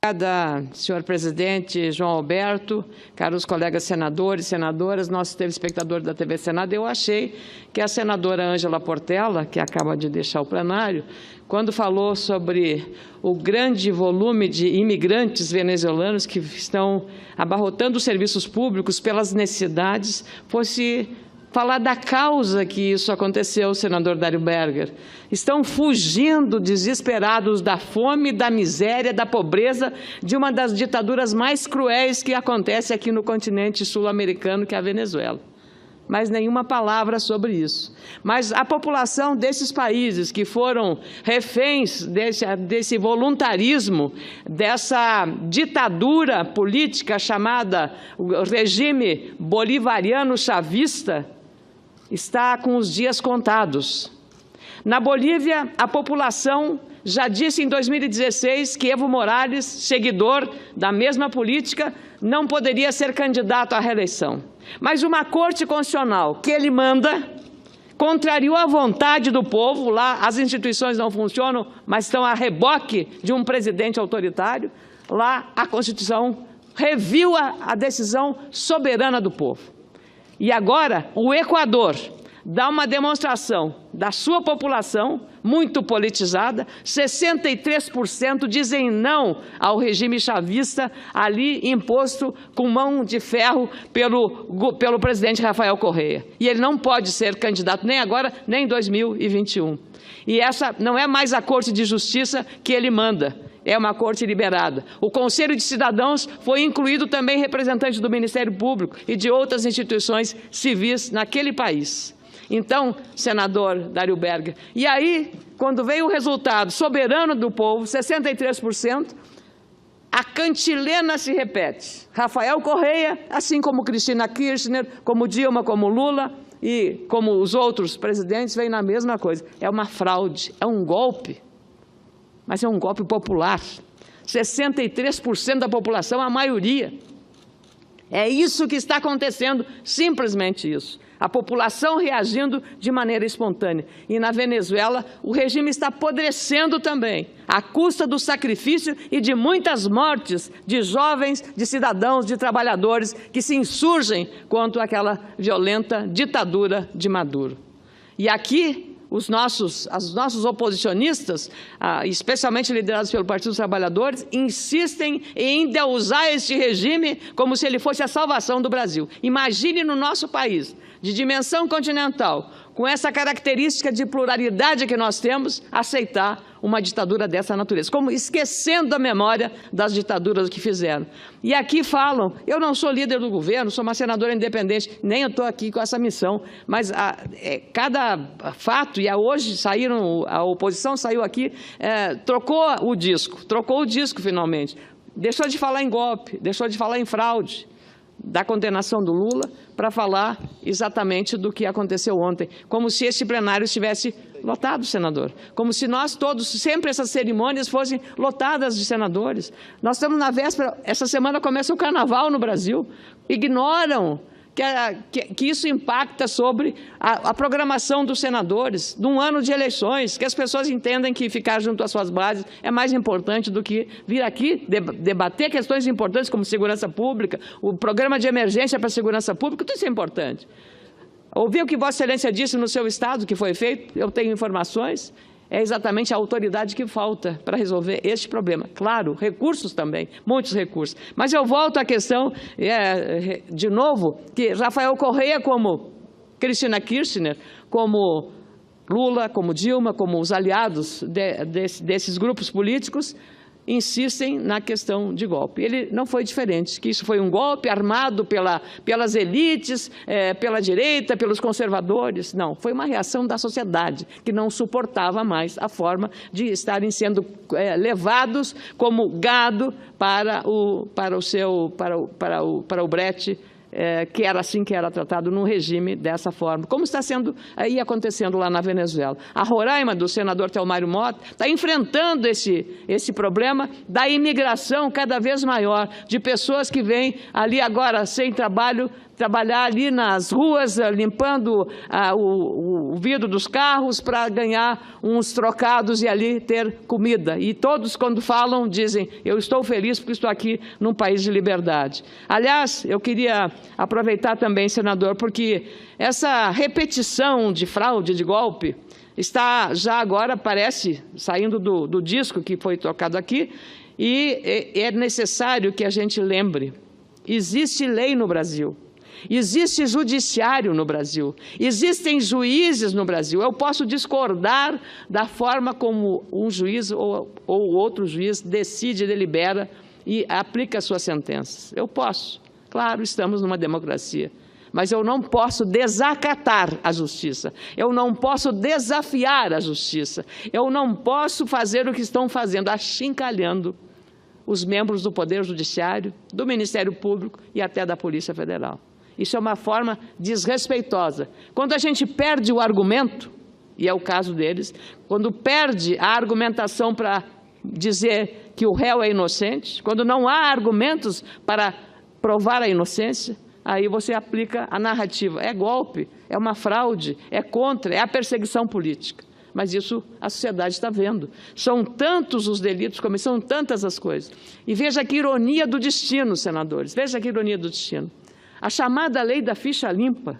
Obrigada, senhor presidente João Alberto, caros colegas senadores, senadoras, nosso telespectador da TV Senado. Eu achei que a senadora Ângela Portela, que acaba de deixar o plenário, quando falou sobre o grande volume de imigrantes venezuelanos que estão abarrotando os serviços públicos pelas necessidades, fosse falar da causa que isso aconteceu, senador Dário Berger. Estão fugindo desesperados da fome, da miséria, da pobreza, de uma das ditaduras mais cruéis que acontece aqui no continente sul-americano, que é a Venezuela. Mas nenhuma palavra sobre isso. Mas a população desses países que foram reféns desse voluntarismo, dessa ditadura política chamada regime bolivariano chavista, está com os dias contados. Na Bolívia, a população já disse em 2016 que Evo Morales, seguidor da mesma política, não poderia ser candidato à reeleição. Mas uma Corte Constitucional que ele manda contrariou a vontade do povo. Lá as instituições não funcionam, mas estão a reboque de um presidente autoritário. Lá a Constituição reviu a decisão soberana do povo. E agora o Equador dá uma demonstração da sua população, muito politizada, 63% dizem não ao regime chavista ali imposto com mão de ferro pelo presidente Rafael Correa. E ele não pode ser candidato nem agora, nem em 2021. E essa não é mais a Corte de Justiça que ele manda. É uma corte liberada. O Conselho de Cidadãos foi incluído também representante do Ministério Público e de outras instituições civis naquele país. Então, senador Dário Berger, e aí, quando veio o resultado soberano do povo, 63%, a cantilena se repete. Rafael Correa, assim como Cristina Kirchner, como Dilma, como Lula e como os outros presidentes, vem na mesma coisa. É uma fraude, é um golpe. Mas é um golpe popular, 63% da população, a maioria. É isso que está acontecendo, simplesmente isso. A população reagindo de maneira espontânea. E na Venezuela, o regime está apodrecendo também, à custa do sacrifício e de muitas mortes de jovens, de cidadãos, de trabalhadores que se insurgem contra aquela violenta ditadura de Maduro. E aqui, os nossos oposicionistas, especialmente liderados pelo Partido dos Trabalhadores, insistem em endeusar este regime como se ele fosse a salvação do Brasil. Imagine no nosso país, de dimensão continental, com essa característica de pluralidade que nós temos, aceitar uma ditadura dessa natureza, como esquecendo a memória das ditaduras que fizeram. E aqui falam, eu não sou líder do governo, sou uma senadora independente, nem eu estou aqui com essa missão, mas cada fato, e hoje saíram, a oposição saiu aqui, trocou o disco finalmente, deixou de falar em golpe, deixou de falar em fraude, da condenação do Lula, para falar exatamente do que aconteceu ontem, como se este plenário estivesse lotado, senador, como se nós todos, sempre essas cerimônias fossem lotadas de senadores. Nós estamos na véspera, essa semana começa o carnaval no Brasil, ignoram que isso impacta sobre a programação dos senadores, num ano de eleições, que as pessoas entendem que ficar junto às suas bases é mais importante do que vir aqui debater questões importantes como segurança pública, o programa de emergência para a segurança pública, tudo isso é importante. Ouviu o que Vossa Excelência disse no seu estado, que foi feito, eu tenho informações, é exatamente a autoridade que falta para resolver este problema. Claro, recursos também, muitos recursos. Mas eu volto à questão, de novo, que Rafael Correa, como Cristina Kirchner, como Lula, como Dilma, como os aliados desses grupos políticos, insistem na questão de golpe. Ele não foi diferente, que isso foi um golpe armado pelas elites, pela direita, pelos conservadores. Não, foi uma reação da sociedade, que não suportava mais a forma de estarem sendo levados como gado para o brete, que era assim que era tratado num regime dessa forma, como está sendo aí acontecendo lá na Venezuela. A Roraima, do senador Telmário Mota, está enfrentando esse problema da imigração cada vez maior, de pessoas que vêm ali agora sem trabalho, trabalhar ali nas ruas, limpando o vidro dos carros para ganhar uns trocados e ali ter comida. E todos, quando falam, dizem, eu estou feliz porque estou aqui num país de liberdade. Aliás, eu queria aproveitar também, senador, porque essa repetição de fraude, de golpe, está já agora, parece, saindo do disco que foi tocado aqui, e é necessário que a gente lembre, existe lei no Brasil, existe judiciário no Brasil, existem juízes no Brasil. Eu posso discordar da forma como um juiz ou outro juiz decide, delibera e aplica as suas sentenças. Eu posso, claro, estamos numa democracia. Mas eu não posso desacatar a justiça, eu não posso desafiar a justiça, eu não posso fazer o que estão fazendo, achincalhando os membros do Poder Judiciário, do Ministério Público e até da Polícia Federal. Isso é uma forma desrespeitosa. Quando a gente perde o argumento, e é o caso deles, quando perde a argumentação para dizer que o réu é inocente, quando não há argumentos para provar a inocência, aí você aplica a narrativa. É golpe, é uma fraude, é contra, é a perseguição política. Mas isso a sociedade está vendo. São tantos os delitos, como são tantas as coisas. E veja que ironia do destino, senadores, veja que ironia do destino. A chamada lei da ficha limpa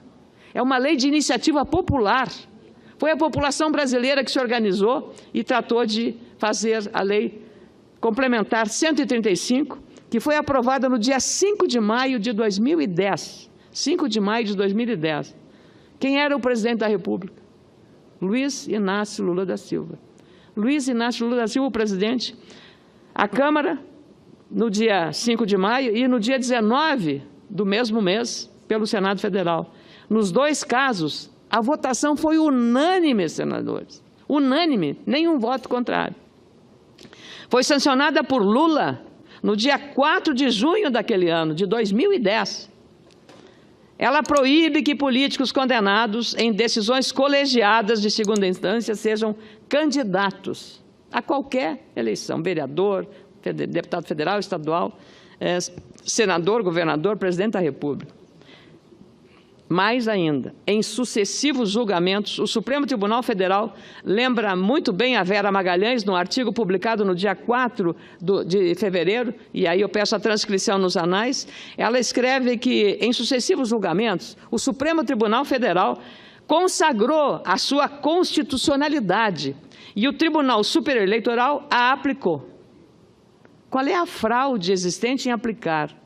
é uma lei de iniciativa popular. Foi a população brasileira que se organizou e tratou de fazer a lei complementar 135, que foi aprovada no dia 5 de maio de 2010. 5 de maio de 2010. Quem era o presidente da República? Luiz Inácio Lula da Silva. Luiz Inácio Lula da Silva, o presidente. A Câmara, no dia 5 de maio e no dia 19 do mesmo mês, pelo Senado Federal. Nos dois casos, a votação foi unânime, senadores. Unânime, nenhum voto contrário. Foi sancionada por Lula no dia 4 de junho daquele ano, de 2010. Ela proíbe que políticos condenados em decisões colegiadas de segunda instância sejam candidatos a qualquer eleição, vereador, deputado federal, estadual, senador, governador, presidente da República. Mais ainda, em sucessivos julgamentos, o Supremo Tribunal Federal lembra muito bem a Vera Magalhães, no artigo publicado no dia 4 de fevereiro, e aí eu peço a transcrição nos anais, ela escreve que, em sucessivos julgamentos, o Supremo Tribunal Federal consagrou a sua constitucionalidade e o Tribunal Superior Eleitoral a aplicou. Qual é a fraude existente em aplicar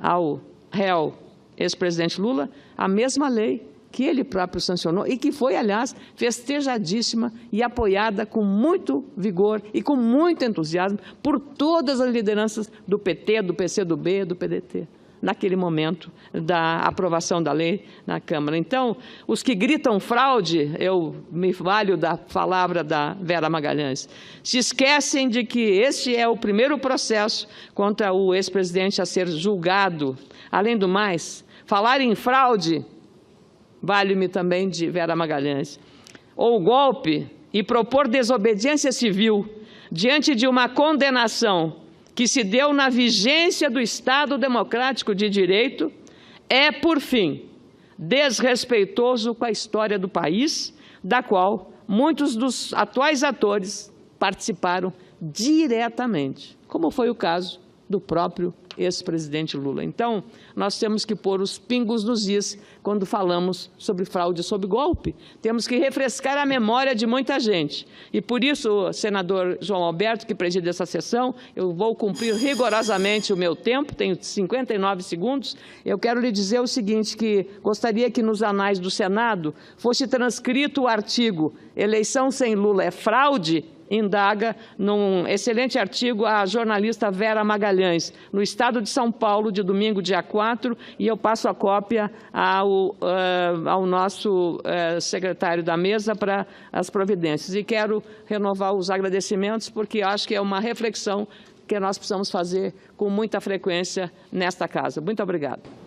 ao réu ex-presidente Lula a mesma lei que ele próprio sancionou e que foi, aliás, festejadíssima e apoiada com muito vigor e com muito entusiasmo por todas as lideranças do PT, do PCdoB, do PDT, naquele momento da aprovação da lei na Câmara. Então, os que gritam fraude, eu me valho da palavra da Vera Magalhães, se esquecem de que este é o primeiro processo contra o ex-presidente a ser julgado. Além do mais, falar em fraude, vale-me também de Vera Magalhães, ou golpe e propor desobediência civil diante de uma condenação que se deu na vigência do Estado Democrático de Direito, é, por fim, desrespeitoso com a história do país, da qual muitos dos atuais atores participaram diretamente, como foi o caso do próprio ex-presidente Lula. Então, nós temos que pôr os pingos nos is quando falamos sobre fraude, sobre golpe. Temos que refrescar a memória de muita gente. E por isso, senador João Alberto, que preside essa sessão, eu vou cumprir rigorosamente o meu tempo, tenho 59 segundos. Eu quero lhe dizer o seguinte, que gostaria que nos anais do Senado fosse transcrito o artigo "Eleição sem Lula é fraude", indaga num excelente artigo a jornalista Vera Magalhães, no Estado de São Paulo, de domingo, dia 4, e eu passo a cópia ao nosso secretário da mesa para as providências. E quero renovar os agradecimentos, porque acho que é uma reflexão que nós precisamos fazer com muita frequência nesta casa. Muito obrigado.